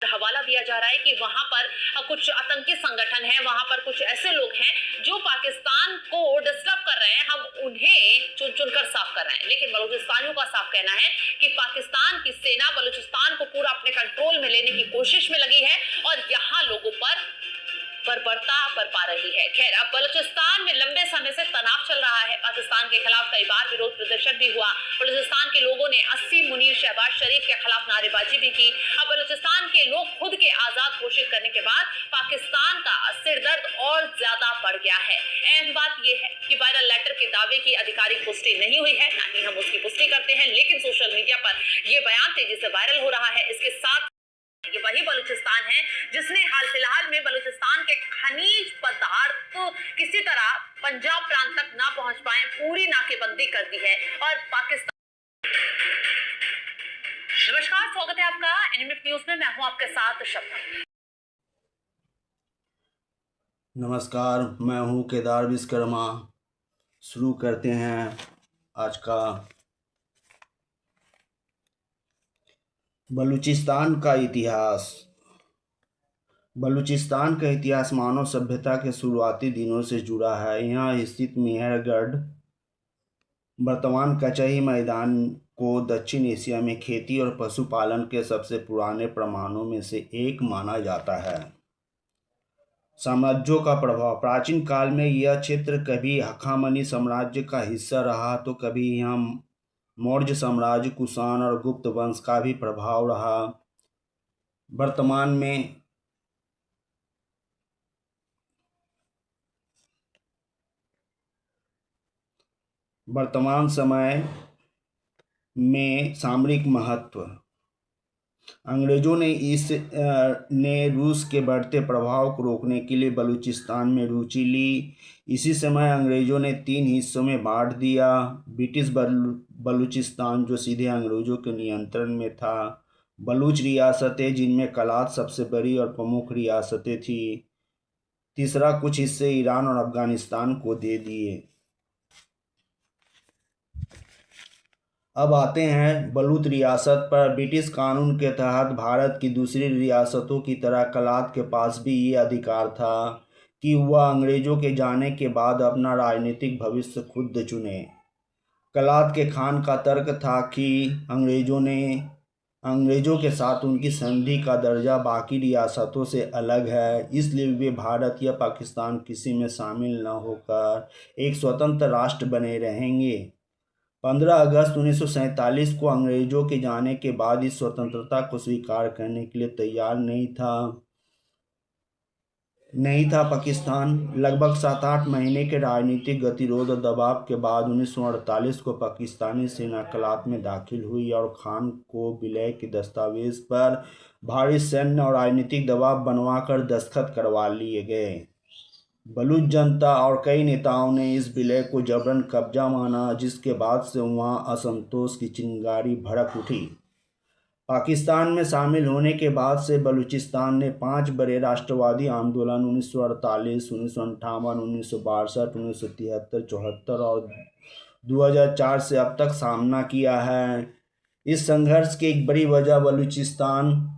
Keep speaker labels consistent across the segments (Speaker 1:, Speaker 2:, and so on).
Speaker 1: हवाला दिया जा रहा है कि वहां पर कुछ आतंकी संगठन है, वहां पर कुछ ऐसे लोग हैं जो पाकिस्तान को डिस्टर्ब कर रहे हैं, हम उन्हें चुन चुनकर साफ कर रहे हैं। लेकिन बलूचिस्तानियों का साफ कहना है कि पाकिस्तान की सेना बलूचिस्तान को पूरा अपने कंट्रोल में लेने की कोशिश में लगी है और यहाँ लोगों पर बर्बरता बरपा रही है। खैर, अब बलूचिस्तान में लंबे समय से तनाव चल रहा है। पाकिस्तान के खिलाफ कई बार विरोध प्रदर्शन भी हुआ। बलूचिस्तान के लोगों ने 80 मुनीर शहबाज शरीफ के खिलाफ नारेबाजी भी की। अब बलूचिस्तान के लोग खुद के आजाद घोषित करने के बाद पाकिस्तान का सिरदर्द और ज्यादा बढ़ गया है। अहम बात यह है कि वायरल लेटर के दावे की आधिकारिक पुष्टि नहीं हुई है, ना ही हम उसकी पुष्टि करते हैं, लेकिन सोशल मीडिया पर यह बयान तेजी से वायरल हो रहा है। इसके साथ ये वही बलूचिस्तान है जिसने हाल फिलहाल में बलूचिस्तान के खनिज पदार्थ किसी तरह पंजाब प्रांत तक ना पहुंच पाए, पूरी नाकेबंदी कर दी है और पाकिस्तान। नमस्कार, स्वागत है आपका एनएमएफ न्यूज में। मैं हूं आपके साथ शबनम।
Speaker 2: नमस्कार, मैं हूं केदार विश्वकर्मा। शुरू करते हैं आज का बलूचिस्तान का इतिहास। बलूचिस्तान का इतिहास मानव सभ्यता के शुरुआती दिनों से जुड़ा है। यहाँ स्थित मेहरगढ़ वर्तमान कचही मैदान को दक्षिण एशिया में खेती और पशुपालन के सबसे पुराने प्रमाणों में से एक माना जाता है। साम्राज्यों का प्रभाव। प्राचीन काल में यह क्षेत्र कभी हखामनी साम्राज्य का हिस्सा रहा तो कभी यहाँ मौर्य साम्राज्य, कुषाण और गुप्त वंश का भी प्रभाव रहा। वर्तमान समय में सामरिक महत्व। अंग्रेजों ने रूस के बढ़ते प्रभाव को रोकने के लिए बलूचिस्तान में रुचि ली। इसी समय अंग्रेजों ने 3 हिस्सों में बांट दिया। ब्रिटिश बलूचिस्तान जो सीधे अंग्रेजों के नियंत्रण में था, बलूच रियासतें जिनमें कलात सबसे बड़ी और प्रमुख रियासतें थी, तीसरा कुछ हिस्से ईरान और अफगानिस्तान को दे दिए। अब आते हैं बलूच रियासत पर। ब्रिटिश कानून के तहत भारत की दूसरी रियासतों की तरह कलात के पास भी ये अधिकार था कि वह अंग्रेजों के जाने के बाद अपना राजनीतिक भविष्य खुद चुने। कलात के खान का तर्क था कि अंग्रेजों के साथ उनकी संधि का दर्जा बाकी रियासतों से अलग है, इसलिए वे भारत या पाकिस्तान किसी में शामिल न होकर एक स्वतंत्र राष्ट्र बने रहेंगे। 15 अगस्त 1947 को अंग्रेजों के जाने के बाद इस स्वतंत्रता को स्वीकार करने के लिए तैयार नहीं था पाकिस्तान। लगभग 7-8 महीने के राजनीतिक गतिरोध और दबाव के बाद 1948 को पाकिस्तानी सेना कलात में दाखिल हुई और खान को विलय के दस्तावेज पर भारी सैन्य और राजनीतिक दबाव बनवाकर दस्तखत करवा लिए गए। बलूच जनता और कई नेताओं ने इस विलय को जबरन कब्जा माना, जिसके बाद से वहां असंतोष की चिंगारी भड़क उठी। पाकिस्तान में शामिल होने के बाद से बलूचिस्तान ने 5 बड़े राष्ट्रवादी आंदोलन 1948, 1958, 1962, 1973, 74 और 2004 से अब तक सामना किया है। इस संघर्ष की एक बड़ी वजह बलूचिस्तान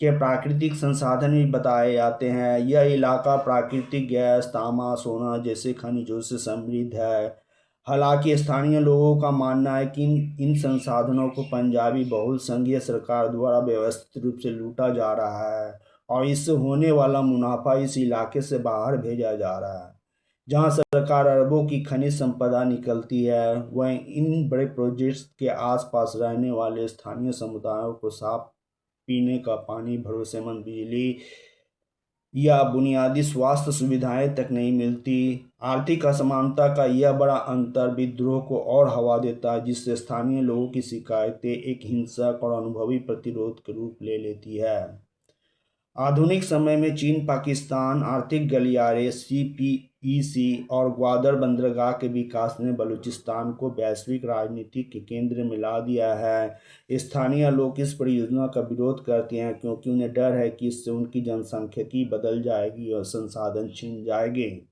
Speaker 2: के प्राकृतिक संसाधन भी बताए जाते हैं। यह इलाका प्राकृतिक गैस, तांबा, सोना जैसे खनिजों से समृद्ध है। हालांकि स्थानीय लोगों का मानना है कि इन संसाधनों को पंजाबी बहुल संघीय सरकार द्वारा व्यवस्थित रूप से लूटा जा रहा है और इससे होने वाला मुनाफा इस इलाके से बाहर भेजा जा रहा है। जहां सरकार अरबों की खनिज संपदा निकलती है, वह इन बड़े प्रोजेक्ट्स के आसपास रहने वाले स्थानीय समुदायों को साफ पीने का पानी, भरोसेमंद बिजली या बुनियादी स्वास्थ्य सुविधाएं तक नहीं मिलती। आर्थिक असमानता का यह बड़ा अंतर विद्रोह को और हवा देता है, जिससे स्थानीय लोगों की शिकायतें एक हिंसक और अनुभवी प्रतिरोध के रूप ले लेती है। आधुनिक समय में चीन पाकिस्तान आर्थिक गलियारे CPEC और ग्वादर बंदरगाह के विकास ने बलूचिस्तान को वैश्विक राजनीति के केंद्र में ला दिया है। स्थानीय लोग इस परियोजना का विरोध करते हैं क्योंकि उन्हें डर है कि इससे उनकी जनसांख्यिकी बदल जाएगी और संसाधन छिन जाएंगे।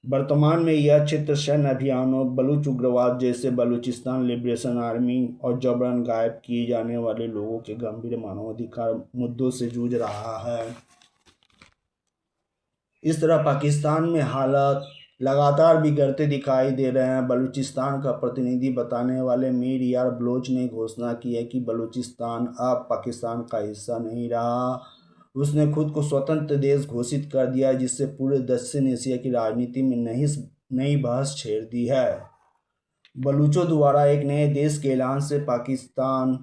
Speaker 2: वर्तमान में यह क्षेत्र सैन्य अभियानों, बलूच उग्रवाद जैसे बलूचिस्तान लिबरेशन आर्मी और जबरन गायब किए जाने वाले लोगों के गंभीर मानवाधिकार मुद्दों से जूझ रहा है। इस तरह पाकिस्तान में हालात लगातार बिगड़ते दिखाई दे रहे हैं। बलूचिस्तान का प्रतिनिधि बताने वाले मीर यार बलोच ने घोषणा की है कि बलूचिस्तान अब पाकिस्तान का हिस्सा नहीं रहा। उसने खुद को स्वतंत्र देश घोषित कर दिया, जिससे पूरे दक्षिण एशिया की राजनीति में नई बहस छेड़ दी है। बलूचों द्वारा एक नए देश के ऐलान से पाकिस्तान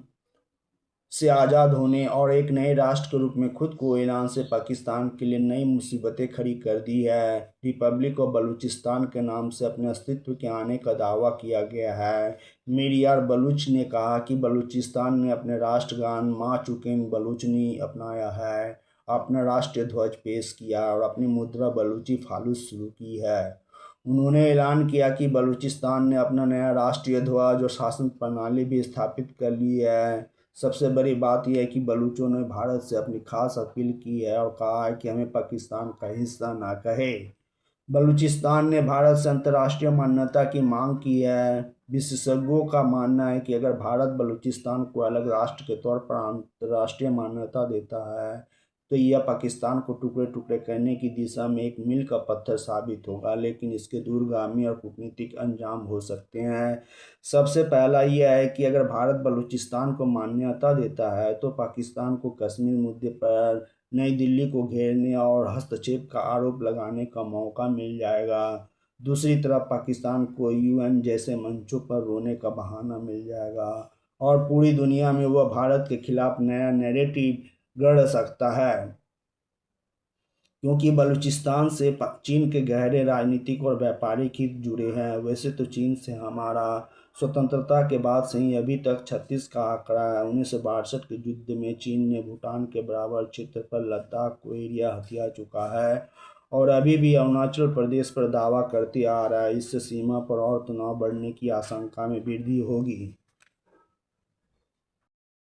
Speaker 2: से आज़ाद होने और एक नए राष्ट्र के रूप में खुद को ऐलान से पाकिस्तान के लिए नई मुसीबतें खड़ी कर दी है। रिपब्लिक ऑफ बलूचिस्तान के नाम से अपने अस्तित्व के आने का दावा किया गया है। मीर यार बलूच ने कहा कि बलूचिस्तान ने अपने राष्ट्रगान माँ चुकेन बलूचनी अपनाया है, अपना राष्ट्रीय ध्वज पेश किया और अपनी मुद्रा बलूची फालूस शुरू की है। उन्होंने ऐलान किया कि बलूचिस्तान ने अपना नया राष्ट्रीय ध्वज और शासन प्रणाली भी स्थापित कर ली है। सबसे बड़ी बात यह है कि बलूचों ने भारत से अपनी खास अपील की है और कहा है कि हमें पाकिस्तान का हिस्सा ना कहे। बलूचिस्तान ने भारत से अंतर्राष्ट्रीय मान्यता की मांग की है। विशेषज्ञों का मानना है कि अगर भारत बलूचिस्तान को अलग राष्ट्र के तौर पर अंतर्राष्ट्रीय मान्यता देता है तो यह पाकिस्तान को टुकड़े टुकड़े करने की दिशा में एक मील का पत्थर साबित होगा, लेकिन इसके दूरगामी और कूटनीतिक अंजाम हो सकते हैं। सबसे पहला यह है कि अगर भारत बलूचिस्तान को मान्यता देता है तो पाकिस्तान को कश्मीर मुद्दे पर नई दिल्ली को घेरने और हस्तक्षेप का आरोप लगाने का मौका मिल जाएगा। दूसरी तरफ पाकिस्तान को यूएन जैसे मंचों पर रोने का बहाना मिल जाएगा और पूरी दुनिया में वह भारत के खिलाफ नया नैरेटिव गढ़ सकता है। क्योंकि बलूचिस्तान से चीन के गहरे राजनीतिक और व्यापारिक हित जुड़े हैं। वैसे तो चीन से हमारा स्वतंत्रता के बाद से ही अभी तक 36 का आंकड़ा है। 1962 के युद्ध में चीन ने भूटान के बराबर क्षेत्र पर लद्दाख को एरिया हथिया चुका है और अभी भी अरुणाचल प्रदेश पर दावा करते आ रहा है। इससे सीमा पर और तनाव बढ़ने की आशंका में वृद्धि होगी।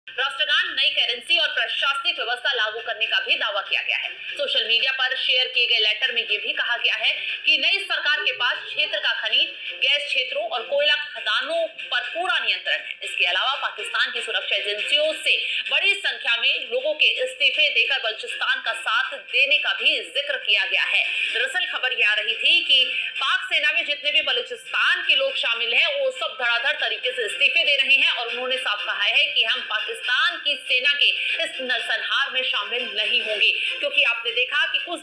Speaker 1: राष्ट्रगान, नई करेंसी और प्रशासनिक व्यवस्था लागू करने का भी दावा किया गया है। सोशल मीडिया पर शेयर किए गए लेटर में यह भी कहा गया है कि नई सरकार के पास क्षेत्र का खनिज, गैस क्षेत्रों और कोयला खदानों पर पूरा नियंत्रण है। इसके अलावा पाकिस्तान की सुरक्षा एजेंसियों से बड़ी संख्या में लोगों के इस्तीफे देकर बलूचिस्तान का साथ देने का भी जिक्र किया गया है। दरअसल खबर यह आ रही थी कि पाक सेना में जितने भी बलूचिस्तान के लोग शामिल हैं वो सब धड़ाधड़ तरीके से इस्तीफे दे रहे हैं और उन्होंने साफ कहा है कि हम पाकिस्तान की सेना के इस नरसंहार में शामिल नहीं होंगे, क्योंकि आपने देखा कि कुछ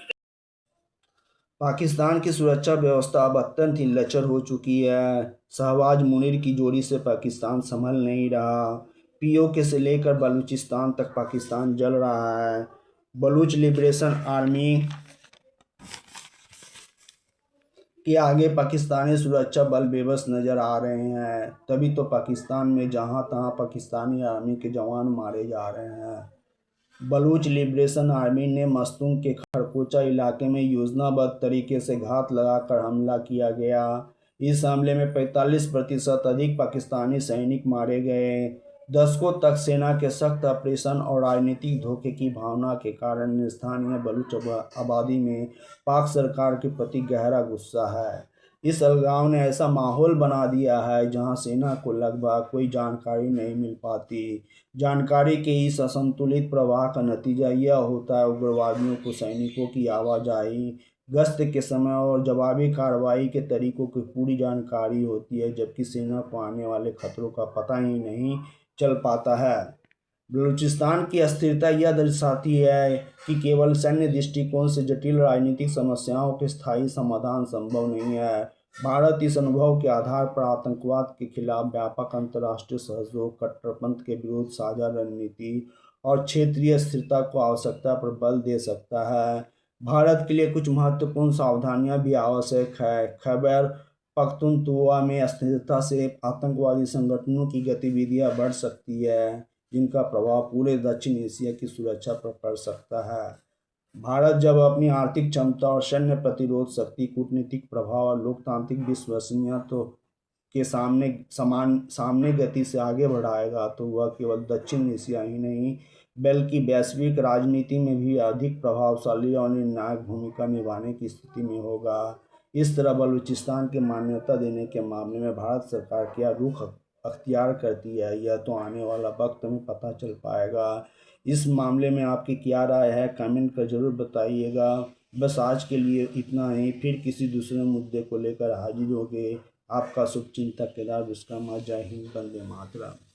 Speaker 2: पाकिस्तान की सुरक्षा व्यवस्था अब अत्यंत ही लचर हो चुकी है। शहबाज मुनीर की जोड़ी से पाकिस्तान संभल नहीं रहा। पीओके से लेकर बलूचिस्तान तक पाकिस्तान जल रहा है। बलूच लिबरेशन आर्मी के आगे पाकिस्तानी सुरक्षा बल बेबस नज़र आ रहे हैं। तभी तो पाकिस्तान में जहां तहां पाकिस्तानी आर्मी के जवान मारे जा रहे हैं। बलूच लिबरेशन आर्मी ने मस्तूंग के खरकोचा इलाके में योजनाबद्ध तरीके से घात लगाकर हमला किया गया। इस हमले में 45% अधिक पाकिस्तानी सैनिक मारे गए। दशकों तक सेना के सख्त ऑपरेशन और राजनीतिक धोखे की भावना के कारण स्थानीय बलूच आबादी में पाक सरकार के प्रति गहरा गुस्सा है। इस अलगाव ने ऐसा माहौल बना दिया है जहां सेना को लगभग कोई जानकारी नहीं मिल पाती। जानकारी के इस असंतुलित प्रवाह का नतीजा यह होता है उग्रवादियों को सैनिकों की आवाजाही, गश्त के समय और जवाबी कार्रवाई के तरीकों की पूरी जानकारी होती है, जबकि सेना को आने वाले खतरों का पता ही नहीं चल पाता है। बलूचिस्तान की अस्थिरता यह दर्शाती है कि केवल सैन्य दृष्टिकोण से जटिल राजनीतिक समस्याओं के स्थायी समाधान संभव नहीं है। भारत इस अनुभव के आधार पर आतंकवाद के खिलाफ व्यापक अंतर्राष्ट्रीय सहयोग, कट्टरपंथ के विरुद्ध साझा रणनीति और क्षेत्रीय स्थिरता को आवश्यकता पर बल दे सकता है। भारत के लिए कुछ महत्वपूर्ण सावधानियां भी आवश्यक है। खैबर पख्तूनख्वा में अस्थिरता से आतंकवादी संगठनों की गतिविधियां बढ़ सकती है, जिनका प्रभाव पूरे दक्षिण एशिया की सुरक्षा पर पड़ सकता है। भारत जब अपनी आर्थिक क्षमता और सैन्य प्रतिरोध शक्ति, कूटनीतिक प्रभाव और लोकतांत्रिक विश्वसनीयता के सामने गति से आगे बढ़ाएगा तो वह केवल दक्षिण एशिया ही नहीं बल्कि वैश्विक राजनीति में भी अधिक प्रभावशाली और निर्णायक भूमिका निभाने की स्थिति में होगा। इस तरह बलूचिस्तान की मान्यता देने के मामले में भारत सरकार क्या रुख अख्तियार करती है, यह तो आने वाला वक्त में पता चल पाएगा। इस मामले में आपकी क्या राय है, कमेंट कर ज़रूर बताइएगा। बस आज के लिए इतना ही, फिर किसी दूसरे मुद्दे को लेकर हाजिर होंगे। आपका शुभचिंतक केदार विश्वकर्मा। जय हिंद, वंदे मातरम।